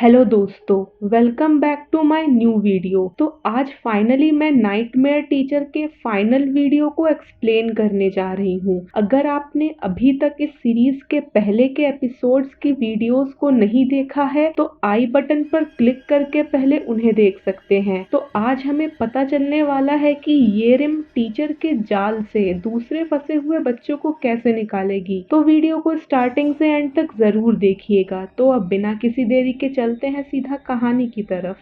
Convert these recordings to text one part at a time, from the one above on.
Hello दोस्तों, welcome back to my new video. तो आज फाइनली मैं नाइटमेयर टीचर के फाइनल वीडियो को एक्सप्लेन करने जा रही हूँ। अगर आपने अभी तक इस सीरीज के पहले के एपिसोड्स की वीडियोस को नहीं देखा है तो आई बटन पर क्लिक करके पहले उन्हें देख सकते हैं। तो आज हमें पता चलने वाला है कि येरिम टीचर के जाल से दूसरे फंसे हुए बच्चों को कैसे निकालेगी। तो वीडियो को स्टार्टिंग से एंड तक जरूर देखिएगा। तो अब बिना किसी देरी के चलते हैं सीधा कहानी की तरफ।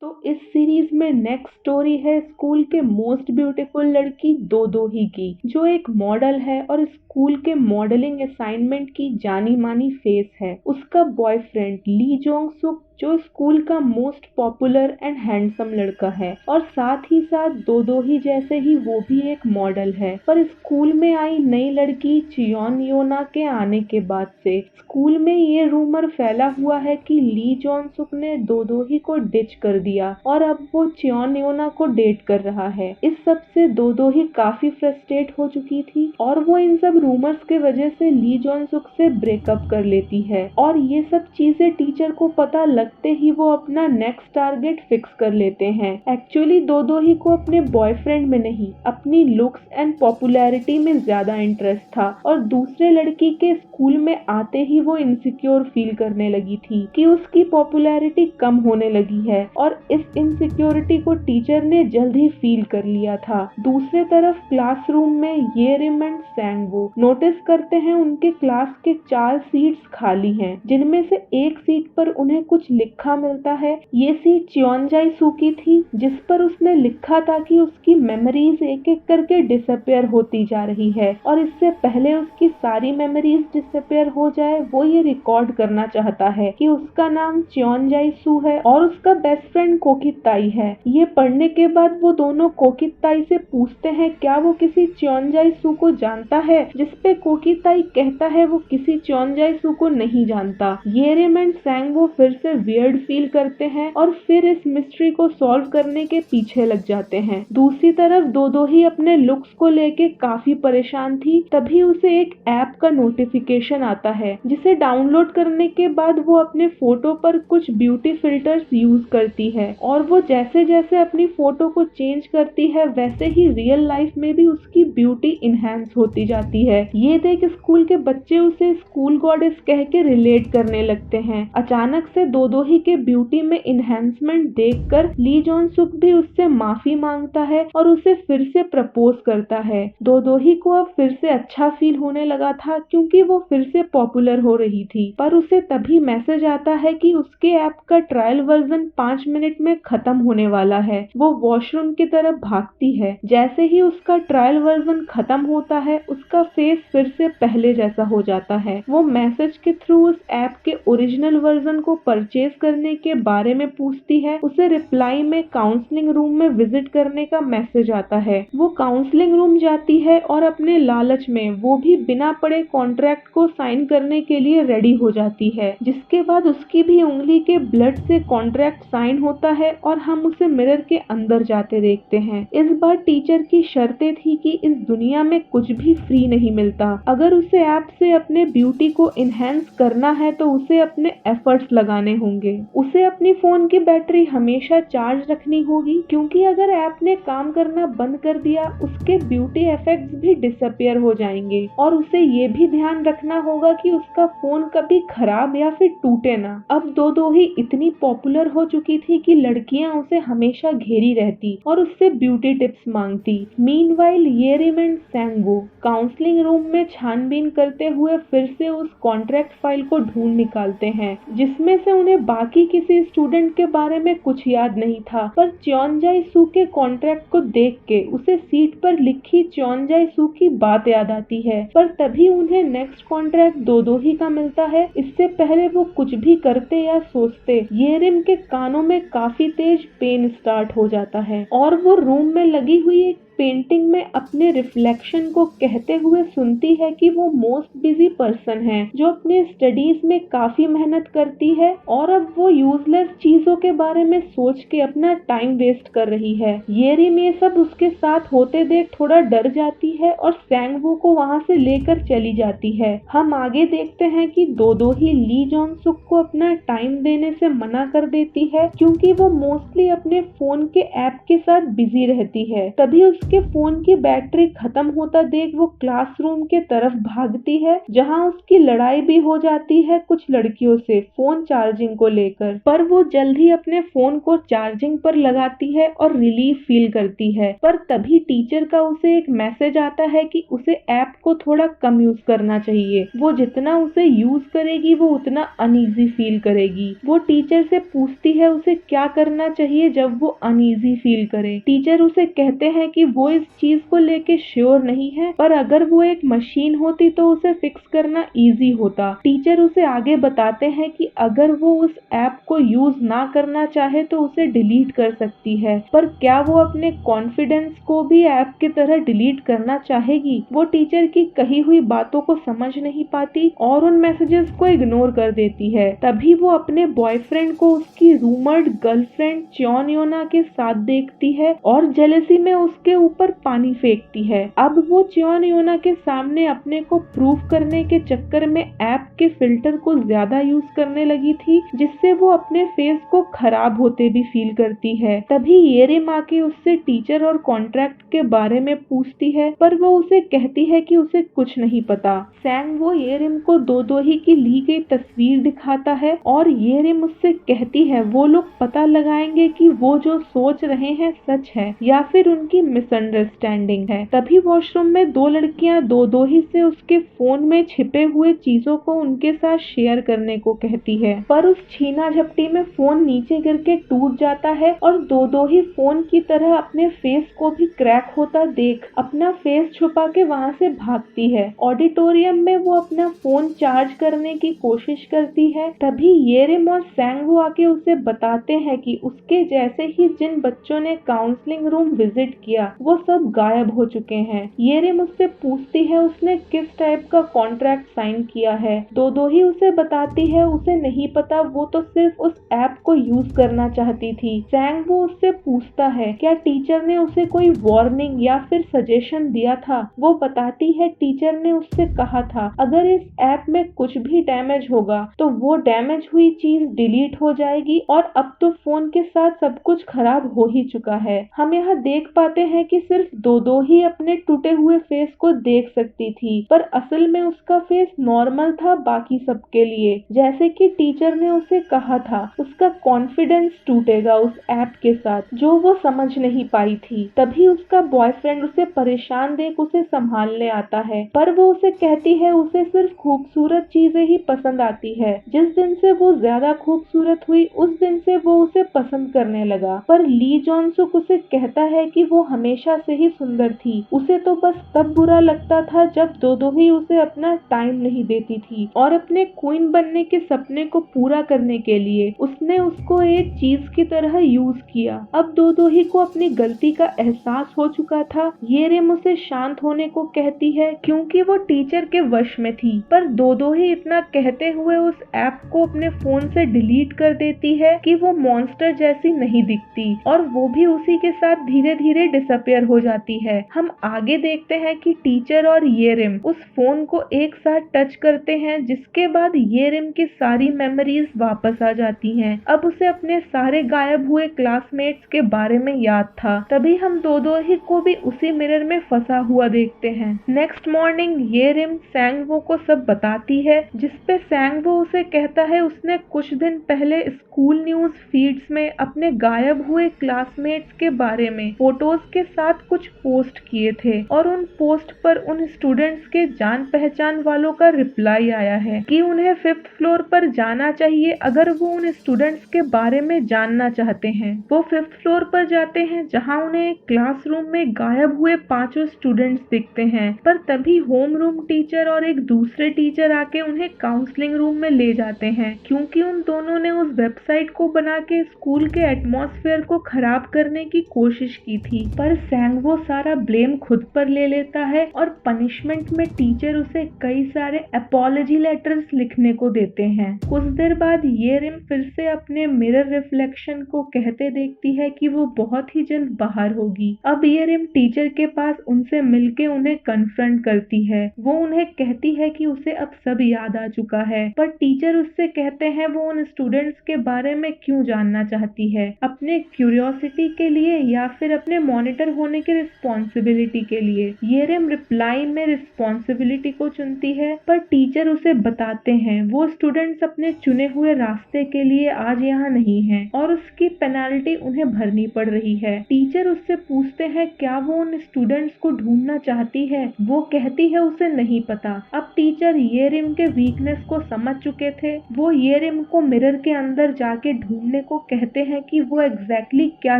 तो इस सीरीज में नेक्स्ट स्टोरी है स्कूल के मोस्ट ब्यूटीफुल लड़की दोदोही की, जो एक मॉडल है और स्कूल के मॉडलिंग असाइनमेंट की जानी मानी फेस है। उसका बॉयफ्रेंड ली जोंग सुक जो स्कूल का मोस्ट पॉपुलर एंड हैंडसम लड़का है और साथ ही साथ दोदोही जैसे ही वो भी एक मॉडल है। पर स्कूल में आई नई लड़की चियोन योना के आने के बाद से स्कूल में ये रूमर फैला हुआ है कि ली जोंग सुक ने दोदोही को डिच कर दिया और अब वो चियोन योना को डेट कर रहा है। इस सब से दोदोही काफी फ्रस्ट्रेट हो चुकी थी और वो इन सब रूमर्स के वजह से ली जोंग सुक से ब्रेकअप कर लेती है। और ये सब चीजें टीचर को पता लगते ही वो अपना नेक्स्ट टारगेट फिक्स कर लेते हैं। एक्चुअली दोदोही को अपने बॉयफ्रेंड में नहीं, अपनी लुक्स एंड पॉपुलैरिटी में ज्यादा इंटरेस्ट था और दूसरे लड़की के स्कूल में आते ही वो इनसिक्योर फील करने लगी थी कि उसकी पॉपुलैरिटी कम होने लगी है और इस इनसिक्योरिटी को टीचर ने जल्द ही फील कर लिया था। दूसरे तरफ क्लासरूम में येरिम एंड सैंगवो नोटिस करते हैं उनके क्लास के 4 सीट्स खाली हैं, जिनमें से एक सीट पर उन्हें कुछ लिखा मिलता है। ये सीट चियोनजाई सू की थी, जिस पर उसने लिखा था कि उसकी मेमोरीज एक एक करके डिसअपियर होती जा रही है और इससे पहले उसकी सारी मेमोरीज डिसअपियर हो जाए वो ये रिकॉर्ड करना चाहता है कि उसका नाम चियोनजाई सू है और उसका बेस्ट फ्रेंड कोकिताई है। ये पढ़ने के बाद वो दोनों कोकिताई से पूछते हैं क्या वो किसी चियोनजाई सू को जानता है, जिसपे कोकिताई कहता है वो किसी चियोनजाई सू को नहीं जानता। येरिम एंड सैंगवो फिर से वियर्ड फील करते हैं और फिर इस मिस्ट्री को सॉल्व करने के पीछे लग जाते हैं। दूसरी तरफ दोदोही अपने लुक्स को लेके काफी परेशान थी। तभी उसे एक ऐप का नोटिफिकेशन आता है, जिसे डाउनलोड करने के बाद वो अपने फोटो पर कुछ ब्यूटी फिल्टर्स यूज करती है और वो जैसे जैसे अपनी फोटो को चेंज करती है वैसे ही रियल लाइफ में भी उसकी ब्यूटी इनहेंस होती जाती है। ये देख स्कूल के बच्चे उसे स्कूल गॉडेस कह के रिलेट करने लगते हैं। अचानक से दोदोही के ब्यूटी में इनहेंसमेंट देखकर ली जोंग सुक भी उससे माफी मांगता है और उसे फिर से प्रपोज करता है। दोदोही को अब फिर से अच्छा फील होने लगा था क्योंकि वो फिर से पॉपुलर हो रही थी। पर उसे तभी मैसेज आता है कि उसके ऐप का ट्रायल वर्जन 5 मिनट में खत्म होने वाला है। वो वॉशरूम की तरफ भागती है। जैसे ही उसका ट्रायल वर्जन खत्म होता है उसका फेस फिर से पहले जैसा हो जाता है। वो मैसेज के थ्रू उस ऐप के ओरिजिनल वर्जन को परचेज करने के बारे में पूछती है। उसे रिप्लाई में काउंसलिंग रूम में विजिट करने का मैसेज आता है। वो काउंसलिंग रूम जाती है और अपने लालच में वो भी बिना पढ़े कॉन्ट्रैक्ट को साइन करने के लिए रेडी हो जाती है, जिसके बाद उसकी भी उंगली के ब्लड से कॉन्ट्रैक्ट साइन होता है और हम उसे मिरर के अंदर जाते देखते हैं। इस बार टीचर की शर्तें थी कि इस दुनिया में कुछ भी फ्री नहीं मिलता। अगर उसे ऐप से अपने ब्यूटी को इनहेंस करना है तो उसे अपने एफर्ट्स लगाने होंगे। उसे अपनी फोन की बैटरी हमेशा चार्ज रखनी होगी क्योंकि अगर ऐप ने काम करना बंद कर दिया उसके ब्यूटी इफेक्ट्स भी डिसअपियर हो जाएंगे और उसे ये भी ध्यान रखना होगा कि उसका फोन कभी खराब या फिर टूटे ना। अब दोदोही इतनी पॉपुलर हो चुकी थी कि लड़कियां उसे हमेशा घेरी रहती और उससे ब्यूटी टिप्स मांगती। मीनवाइल येरिम एंड सैंगवो काउंसलिंग रूम में छानबीन करते हुए फिर से उस कॉन्ट्रैक्ट फाइल को ढूंढ निकालते हैं, जिसमें से उन्हें बाकी किसी स्टूडेंट के बारे में कुछ याद नहीं था। पर चियोनजाई सू के कॉन्ट्रैक्ट को देख के उसे सीट पर लिखी चियोनजाई सू की बात याद आती है। पर तभी उन्हें नेक्स्ट कॉन्ट्रैक्ट दोदोही का मिलता है। इससे पहले वो कुछ भी करते या सोचते येरिम के कानों में काफी तेज पेन स्टार्ट हो जाता है और वो रूम में लगी हुई एक पेंटिंग में अपने रिफ्लेक्शन को कहते हुए सुनती है कि वो मोस्ट बिजी पर्सन है जो अपने स्टडीज में काफी मेहनत करती है और अब वो यूजलेस चीजों के बारे में सोच के अपना टाइम वेस्ट कर रही है। येरिम ये सब उसके साथ होते देख थोड़ा डर जाती है और सैंगवो को वहाँ से लेकर चली जाती है। हम आगे देखते हैं कि दो ही ली जॉन सुक को अपना टाइम देने से मना कर देती है क्योंकि वो मोस्टली अपने फोन के ऐप के साथ बिजी रहती है। तभी उसके फोन की बैटरी खत्म होता देख वो क्लासरूम के तरफ भागती है जहाँ उसकी लड़ाई भी हो जाती है कुछ लड़कियों से फोन चार्जिंग को लेकर, पर वो जल्द ही अपने फोन को चार्जिंग पर लगाती है और रिलीफ फील करती है। पर तभी टीचर का उसे एक मैसेज आता है कि उसे ऐप को थोड़ा कम यूज करना चाहिए, वो जितना उसे यूज करेगी वो उतना अनईजी फील करेगी। वो टीचर से पूछती है उसे क्या करना चाहिए जब वो अनईजी फील करे। टीचर उसे कहते हैं कि वो इस चीज को लेके श्योर नहीं है, पर अगर वो एक मशीन होती तो उसे फिक्स करना इजी होता। टीचर उसे आगे बताते हैं कि अगर वो उस ऐप को यूज ना करना चाहे तो उसे डिलीट कर सकती है, पर क्या वो अपने कॉन्फिडेंस को भी ऐप की तरह डिलीट करना चाहेगी? वो टीचर की कही हुई बातों को समझ नहीं पाती और उन मैसेजेस को इग्नोर कर देती है। तभी वो अपने बॉयफ्रेंड को उसकी रूमर्ड गर्लफ्रेंड च्योन योना के साथ देखती है और जेलसी में उसके ऊपर पानी फेंकती है। अब वो च्योन योना के सामने अपने को प्रूव करने के चक्कर में ऐप के फिल्टर को ज्यादा यूज करने लगी थी जिससे वो अपने फेस को खराब होते भी फील करती है। तभी येरिम आके उससे टीचर और कॉन्ट्रैक्ट के बारे में पूछती है, पर वो उसे कहती है कि उसे कुछ नहीं पता। सैंग वो येरिम को दो ही की ली गई तस्वीर दिखाता है और येरिम उससे कहती है वो लोग पता लगाएंगे कि वो जो सोच रहे हैं सच है या फिर उनकी मिसअंडरस्टैंडिंग है। तभी वॉशरूम में दो लड़कियां दो ही से उसके फोन में छिपे हुए चीजों को उनके साथ शेयर करने को कहती है, पर उस छीना झपटी में फोन नीचे गिर के टूट जाता है और दो ही फोन की तरह अपने फेस को भी क्रैक होता देख अपना फेस छुपा के वहाँ से भागती है। ऑडिटोरियम में वो अपना फोन चार्ज करने की कोशिश करती है। तभी येरिम और सैंगवो आके उसे बताते हैं कि उसके जैसे ही जिन बच्चों ने काउंसलिंग रूम विजिट किया वो सब गायब हो चुके हैं। येरिम उससे पूछती है उसने किस टाइप का कॉन्ट्रैक्ट साइन किया है। दो ही उसे बताती है उसे नहीं पता, वो तो सिर्फ उस ऐप को यूज करना चाहती थी। सैंगवो उससे पूछता है क्या टीचर ने उसे कोई वार्निंग या फिर सजेशन दिया था। वो बताती है टीचर ने उससे कहा था अगर इस ऐप में कुछ भी डैमेज होगा तो वो डैमेज हुई चीज डिलीट हो जाएगी और अब तो फोन के साथ सब कुछ खराब हो ही चुका है। हम यहाँ देख पाते हैं कि सिर्फ दो ही अपने टूटे हुए फेस को देख सकती थी, पर असल में उसका फेस नॉर्मल था बाकी सबके लिए। जैसे कि टीचर ने उसे कहा था उसका कॉन्फिडेंस टूटेगा उस ऐप के साथ जो वो समझ नहीं पाई थी। तभी उसका बॉयफ्रेंड उसे परेशान देख उसे संभालने आता है, पर वो उसे कहती है उसे सिर्फ खूबसूरत चीजें ही पसंद आती है। जिस दिन से वो ज्यादा खूबसूरत हुई उस दिन से वो उसे पसंद करने लगा। पर ली जॉन सुक उसे कहता है कि वो हमेशा से ही सुंदर थी, उसे तो बस तब बुरा लगता था जब दो ही उसे अपना टाइम नहीं देती थी और अपने क्वीन बनने के सपने को पूरा करने के लिए उसने उसको एक चीज की तरह यूज किया। अब दो ही को अपनी गलती का एहसास हो चुका था। येरिम उसे शांत होने को कहती है क्योंकि वो टीचर के वश में थी, पर दो ही इतना कहते हुए उस ऐप को अपने फोन से डिलीट कर देती है कि वो मॉन्स्टर जैसी नहीं दिखती और वो भी उसी के साथ धीरे धीरे डिसअपियर हो जाती है। हम आगे देखते हैं कि टीचर और येरिम उस फोन को एक साथ टच करते हैं जिसके बाद येरिम की सारी मेमोरीज वापस आ जाती हैं। अब उसे अपने सारे गायब हुए क्लासमेट्स के बारे में याद था। तभी हम दो ही को भी उसी मिरर में फंसा हुआ देखते हैं। नेक्स्ट मॉर्निंग येरिम सैंगवो को सब बताती है जिसपे सैंगवो उसे कहता है उसने कुछ दिन पहले स्कूल न्यूज फीड्स में अपने गायब हुए क्लासमेट्स के बारे में फोटोज के साथ कुछ पोस्ट किए थे और उन पोस्ट पर उन स्टूडेंट्स के जान पहचान वालों का रिप्लाई आया है कि उन्हें 5th फ्लोर पर जाना चाहिए अगर वो उन स्टूडेंट्स के बारे में जानना चाहते हैं। वो 5th फ्लोर पर जाते हैं जहां उन्हें एक क्लासरूम में गायब हुए 5 स्टूडेंट्स दिखते हैं, पर तभी होम रूम टीचर और एक दूसरे टीचर आके उन्हें काउंसलिंग रूम में ले जाते हैं क्योंकि उन दोनों ने उस वेबसाइट को बना के स्कूल के एटमॉस्फेयर को खराब करने की कोशिश की थी। पर सैंगवो सारा ब्लेम खुद पर ले लेता है और पनिशमेंट में टीचर उसे कई सारे अपॉलजी लेटर्स लिखने को देते हैं। कुछ देर बाद येरिम फिर से अपने मिरर रिफ्लेक्शन को कहते देखती है कि वो बहुत ही जल्द बाहर होगी। अब येरिम टीचर के पास उनसे मिलके उन्हें कन्फ्रंट करती है। वो उन्हें कहती है कि उसे अब सब याद आ चुका है, पर टीचर उससे कहते हैं वो उन स्टूडेंट्स के बारे में क्यों जानना चाहती है, अपने क्यूरियोसिटी के लिए या फिर अपने मॉनिटर होने के रिस्पॉन्सिबिलिटी के लिए। येरिम रिप्लाई में रिस्पॉन्सिबिलिटी को चुनती है, पर टीचर उसे बताते हैं वो स्टूडेंट्स अपने चुने हुए रास्ते के लिए आज यहाँ नहीं हैं और उसकी पेनाल्टी उन्हें भरनी पड़ रही है। टीचर उससे पूछते हैं क्या वो उन स्टूडेंट्स को ढूंढना चाहती है। वो कहती है उसे नहीं पता। अब टीचर येरिम के वीकनेस को समझ चुके थे। वो येरिम को मिरर के अंदर जाके ढूंढने को कहते हैं कि वो एग्जैक्टली क्या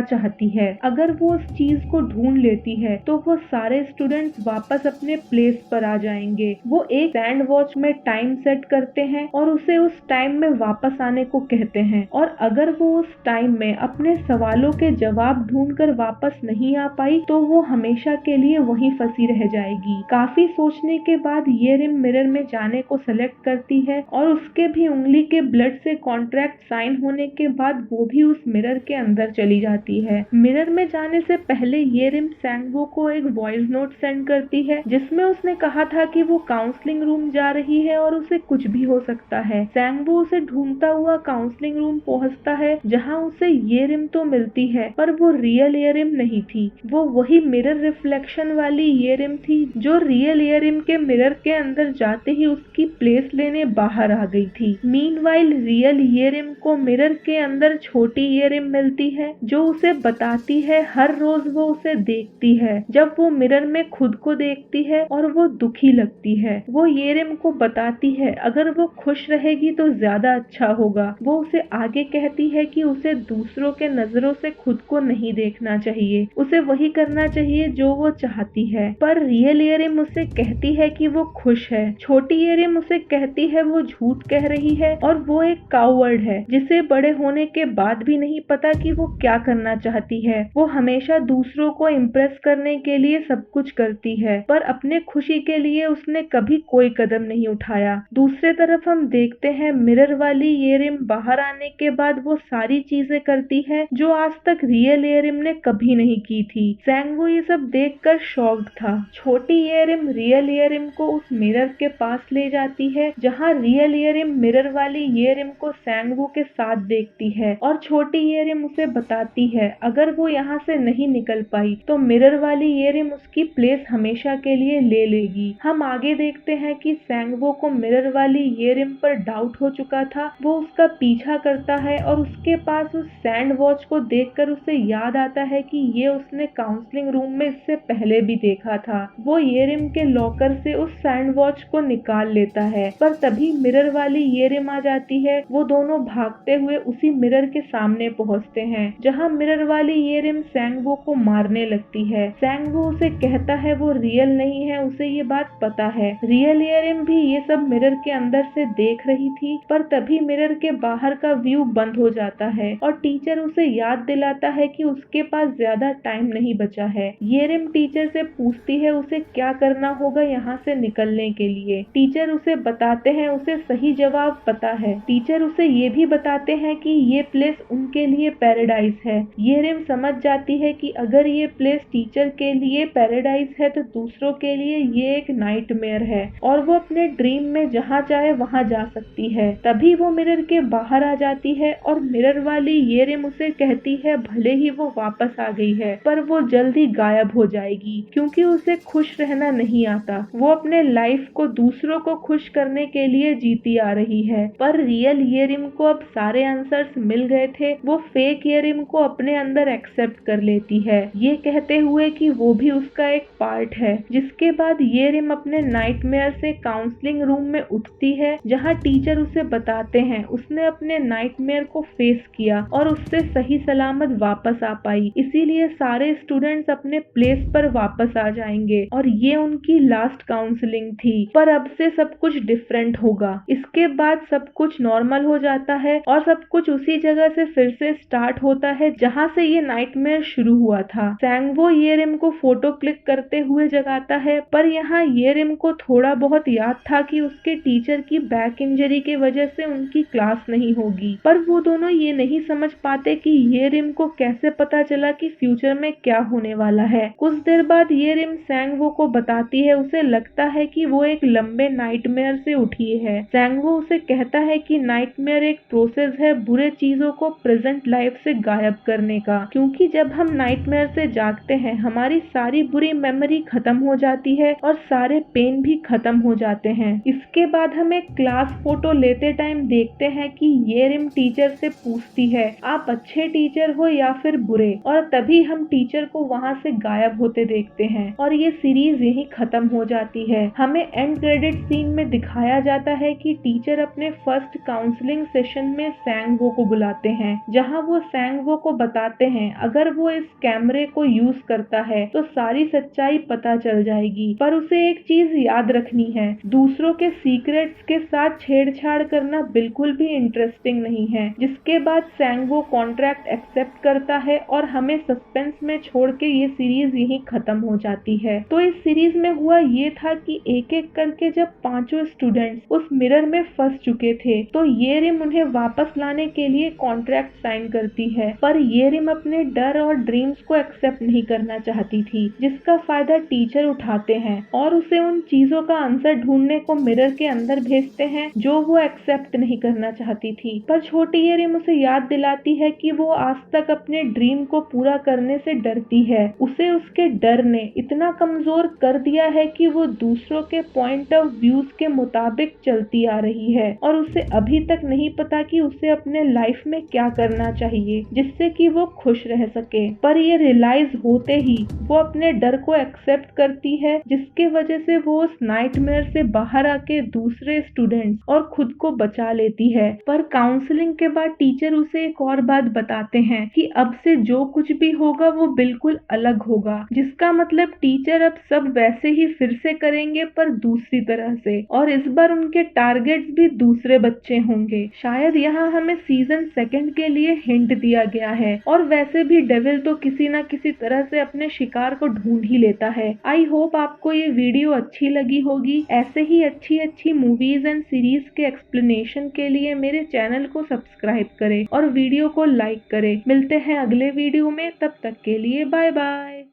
चाहती है। अगर वो उस चीज को ढूंढ लेती है तो वो सारे स्टूडेंट्स वापस अपने प्लेस पर आ जाएंगे। वो एक सैंड वॉच में टाइम सेट करते हैं और उसे उस टाइम में वापस आने को कहते हैं, और अगर वो उस टाइम में अपने सवालों के जवाब ढूंढकर वापस नहीं आ पाई तो वो हमेशा के लिए वहीं फंसी रह जाएगी। काफी सोचने के बाद येरिम मिरर में जाने को सेलेक्ट करती है और उसके भी उंगली के ब्लड से कॉन्ट्रैक्ट साइन होने के बाद वो भी उस मिरर के अंदर चली जाती है। मिरर में जाने से पहले येरिम सैंगवो को एक वॉइस नोट सेंड करती है जिसमें उसने कहा था कि वो काउंसलिंग रूम जा रही है और उसे कुछ भी हो सकता है। सैंगवो उसे ढूंढता हुआ काउंसलिंग रूम पहुंचता है जहां उसे येरिम तो मिलती है, पर वो रियल येरिम नहीं थी। वो वही मिरर रिफ्लेक्शन वाली येरिम थी जो रियल येरिम के मिरर के अंदर जाते ही उसकी प्लेस लेने बाहर आ गई थी। मीनवाइल रियल येरिम को मिरर के अंदर छोटी येरिम मिलती है जो उसे बताती है हर रोज वो उसे देखती है। जब वो मिरर में खुद को देखती है और वो दुखी लगती है। वो येरिम को बताती है अगर वो खुश रहेगी तो ज्यादा अच्छा होगा। वो उसे आगे कहती है कि उसे दूसरों के नजरों से खुद को नहीं देखना चाहिए, उसे वही करना चाहिए जो वो चाहती है। पर रियल येरिम उसे कहती है कि वो खुश है। छोटी येरिम उसे कहती है वो झूठ कह रही है और वो एक कावर्ड है जिसे बड़े होने के बाद भी नहीं पता कि वो क्या करना चाहती है। वो हमेशा दूसरों को इम्प्रेस करने के लिए सब कुछ करती है, पर अपने खुशी के लिए उसने कभी कोई कदम नहीं उठाया। दूसरे तरफ हम देखते हैं मिरर वाली येरिम बाहर आने के बाद वो सारी चीजें करती है जो आज तक रियल येरिम ने कभी नहीं की थी। सैंगवो ये सब देखकर शॉक्ड था। छोटी येरिम रियल येरिम को उस मिरर के पास ले जाती है जहां रियल येरिम मिरर वाली येरिम को सैंगवो के साथ देखती है और छोटी येरिम उसे बताती है अगर वो यहाँ से नहीं निकल पाई तो मिरर वाली येरिम उसकी प्लेस हमेशा के लिए ले लेगी। हम आगे देखते हैं कि सैंगवो को मिरर वाली येरिम पर डाउट हो चुका था। वो उसका पीछा करता है और उसके पास उस सैंड वॉच को देखकर उसे याद आता है कि ये उसने काउंसलिंग रूम में इससे पहले भी देखा था। वो येरिम के लॉकर से उस सैंड वॉच को निकाल लेता है, पर तभी मिरर वाली येरिम आ जाती है। वो दोनों भागते हुए उसी मिरर के सामने पहुंचते हैं जहां मिरर वाली येरिम सैंगवो को मारने लगती है। सैंगवो उसे कहता है वो रियल नहीं है, उसे ये बात पता है। रियल येरिम भी ये सब मिरर के अंदर से देख रही थी, पर तभी मिरर के बाहर का व्यू बंद हो जाता है और टीचर उसे याद दिलाता है कि उसके पास ज्यादा टाइम नहीं बचा है। येरिम टीचर से पूछती है उसे क्या करना होगा यहाँ से निकलने के लिए। टीचर उसे बताते हैं उसे सही जवाब पता है। टीचर उसे ये भी बताते हैं कि ये प्लेस उनके लिए पैराडाइज है। येरिम समझ जाती है कि अगर ये प्लेस टीचर के लिए पैराडाइज है तो दूसरों के लिए ये एक नाइटमेयर है और वो अपने ड्रीम में जहाँ चाहे वहाँ जा सकती है। तभी वो मिरर के बाहर आ जाती है और मिरर वाली येरिम उसे कहती है भले ही वो वापस आ गई है पर वो जल्दी गायब हो जाएगी क्योंकि उसे खुश रहना नहीं आता। वो अपने लाइफ को दूसरों को खुश करने के लिए जीती आ रही है। पर रियल येरिम को अब सारे आंसर्स मिल गए थे। वो फेक येरिम को अपने अंदर एक्सेप्ट कर लेती है, ये कहते हुए कि वो भी उसका एक पार्ट है। जिसके बाद येरिम अपने नाइटमेयर से काउंसलिंग रूम में उठती है जहाँ टीचर उसे बताते हैं उसने अपने नाइटमेयर को फेस किया और उससे सही सलामत वापस आ पाई, इसीलिए सारे स्टूडेंट्स अपने प्लेस पर वापस आ जाएंगे और ये उनकी लास्ट काउंसलिंग थी। पर अब से सब कुछ डिफरेंट होगा। इसके बाद सब कुछ नॉर्मल हो जाता है और सब कुछ उसी जगह से फिर से स्टार्ट होता है जहाँ से ये नाइटमेयर शुरू हुआ था। सैंगवो ये रिम को फोटो क्लिक करते हुए जगाता है, पर यहाँ ये रिम को थोड़ा बहुत याद था कि उसके टीचर की बैक इंजरी की वजह से उनकी क्लास नहीं होगी। पर वो दोनों ये नहीं समझ पाते कि ये रिम को कैसे पता चला कि फ्यूचर में क्या होने वाला है। कुछ देर बाद ये रिम सैंगवो को बताती है, उसे लगता है कि वो एक लंबे नाइटमेयर से उठी है। सैंगवो उसे कहता है कि नाइटमेयर एक प्रोसेस है बुरे चीजों को प्रेजेंट लाइफ से गायब करने का, क्योंकि जब हम नाइटमेयर से जागते हैं हमारी सारी बुरी मेमोरी खत्म हो जाती है और सारे पेन भी खत्म हो जाते हैं। इसके बाद हम एक क्लास फोटो लेते टाइम देखते हैं कि ये रिम टीचर से पूछती है, आप अच्छे टीचर हो या फिर बुरे, और तभी हम टीचर को वहाँ से गायब होते देखते हैं और ये सीरीज यही खत्म हो जाती है। हमें एंड क्रेडिट सीन में दिखाया जाता है कि टीचर अपने फर्स्ट काउंसलिंग सेशन में सैंगवो को बुलाते हैं, जहाँ वो सैंगवो को बताते हैं अगर वो इस कैमरे को यूज करता है तो सारी सच्चाई पता चल जाएगी, पर उसे एक चीज याद रखनी है, दूसरों के सीक्रेट्स के साथ छेड़छाड़ करना बिल्कुल भी इंटरेस्टिंग नहीं है। जिसके बाद सैंगवो कॉन्ट्रैक्ट एक्सेप्ट करता है और हमें सस्पेंस में छोड़ के ये सीरीज यही खत्म हो जाती है। तो इस सीरीज में हुआ ये था कि एक एक करके जब पांचों स्टूडेंट्स उस मिरर में फंस चुके थे तो ये रिम उन्हें वापस लाने के लिए कॉन्ट्रैक्ट साइन करती है, पर ये रिम अपने डर और ड्रीम्स को एक्सेप्ट नहीं करना चाहती थी, जिसका फायदा टीचर उठाते हैं और उसे उन चीजों का आंसर ढूंढने को मिरर के अंदर भेजते हैं जो वो एक्सेप्ट नहीं करना चाहती थी। पर छोटी ये रिम उसे याद दिलाती है कि वो आज तक अपने ड्रीम को पूरा करने से डरती है। उसे उसके डर ने इतना कमजोर कर दिया है कि वो दूसरों के पॉइंट ऑफ व्यूज के मुताबिक चलती आ रही है और उसे अभी तक नहीं पता कि उसे अपने लाइफ में क्या करना चाहिए जिससे कि वो खुश रह सके। पर ये रियलाइज होते ही वो अपने डर को एक्सेप्ट करती है, जिसके वजह से वो उस नाइटमेयर से बाहर आके दूसरे स्टूडेंट्स और खुद को बचा लेती है। पर काउंसलिंग के बाद टीचर उसे एक और बात बताते हैं कि अब से जो कुछ भी होगा वो बिल्कुल अलग होगा, जिसका मतलब टीचर अब सब वैसे ही फिर से करेंगे पर दूसरी तरह से, और इस बार उनके टारगेट्स भी दूसरे बच्चे होंगे। शायद यहाँ हमें सीजन 2 के लिए हिंट दिया गया है, और वैसे भी डेविल तो किसी न किसी तरह से अपने शिकार को ढूंढ ही लेता है। आई होप आपको ये वीडियो अच्छी लगी होगी। ऐसे ही अच्छी अच्छी मूवीज एंड सीरीज के एक्सप्लेनेशन के लिए मेरे चैनल को सब्सक्राइब करें और वीडियो को लाइक करें। मिलते हैं अगले वीडियो में, तब तक के लिए बाय बाय।